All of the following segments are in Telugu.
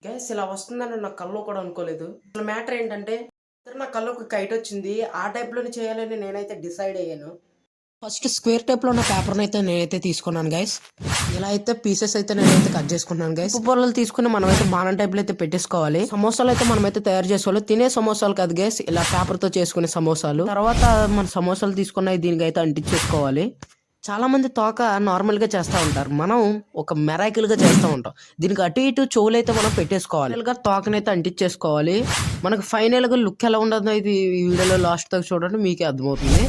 గ్యాస్ ఇలా వస్తుందని నా కల్లో కూడా అనుకోలేదు. అసలు మ్యాటర్ ఏంటంటే, నా కల్లోకి కైట్ వచ్చింది. ఆ టైప్‌లోనే చేయాలని నేనైతే డిసైడ్ అయ్యాను. ఫస్ట్ స్క్వేర్ టైప్‌లో ఉన్న పేపర్‌నైతే నేనైతే తీసుకున్నాను గైస్. ఇలా అయితే పీసెస్ అయితే నేనైతే కట్ చేసుకున్నాను గైస్. ఉప్పు పొరలు తీసుకొని మనమైతే బాణం టైప్‌లో అయితే పెట్టేసుకోవాలి. సమోసాలు అయితే మనమైతే తయారు చేసుకోవాలి. తినే సమోసాలు కాదు గైస్, ఇలా పేపర్‌తో చేసుకునే సమోసాలు. తర్వాత మన సమోసాలు తీసుకున్నవి దీనికైతే అంటించేసుకోవాలి. చాలా మంది తోక నార్మల్‌గా చేస్తా ఉంటారు. మనం ఒక మెరాకిల్‌గా చేస్తా ఉంటాం. దీనికి అటు ఇటు చెవులైతే మనం పెట్టేసుకోవాలి. ఫైనల్‌గా తోకనైతే అంటించేసుకోవాలి. మనకు ఫైనల్‌గా లుక్ ఎలా ఉండదో ఇది ఈ వీడియోలో లాస్ట్ దాకా చూడండి, మీకే అర్థమవుతుంది.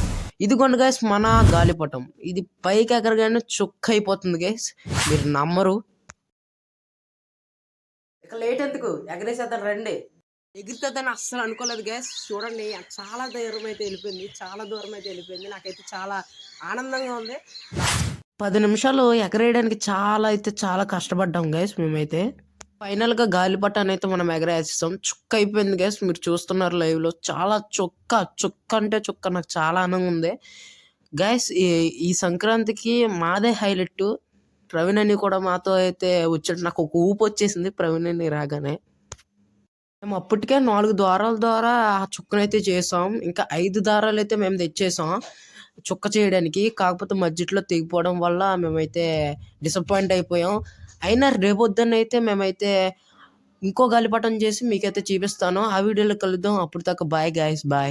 ఇదిగోండి గైస్ మన గాలిపటం. ఇది పైకి ఎగరగానే చుక్క అయిపోతుంది గైస్. మీరు నమ్మరు. ఇక లేట్ ఎందుకు, ఎగరేసేద్దాం రండి. ఎగురుతుందని అస్సలు అనుకోలేదు గైస్. చూడండి చాలా దూరం అయితే వెళ్ళిపోయింది. చాలా దూరం అయితే వెళ్ళిపోయింది. నాకైతే చాలా ఆనందంగా ఉంది. 10 నిమిషాలు ఎగరేయడానికి చాలా కష్టపడ్డాం గైస్ మేమైతే. ఫైనల్‌గా గాలిపటాన్ని అయితే మనం ఎగరేసేసాం. చుక్క అయిపోయింది గైస్. మీరు చూస్తున్నారు లైవ్‌లో. చాలా చుక్క అంటే చుక్క. నాకు చాలా ఆనందంగా ఉంది. గైస్ ఈ సంక్రాంతికి మాదే హైలైట్. ప్రవీణ్ అన్ని కూడా మాతో అయితే వచ్చాడు. నాకు ఒక ఊపు వచ్చేసింది ప్రవీణ్ అన్ని రాగానే. మేము అప్పటికే 4 దారాల ద్వారా ఆ చుక్కనైతే చేసాం. ఇంకా 5 దారాలైతే మేము తెచ్చేసాం చుక్క చేయడానికి. కాకపోతే మధ్యలో తెగిపోవడం వల్ల మేమైతే డిసప్పాయింట్ అయిపోయాం. అయినా రేపొద్దున్నైతే మేమైతే ఇంకో గాలిపటం చేసి మీకైతే చూపిస్తాను. ఆ వీడియోలో కలుద్దాం. అప్పటిదాకా బాయ్ గైస్, బాయ్.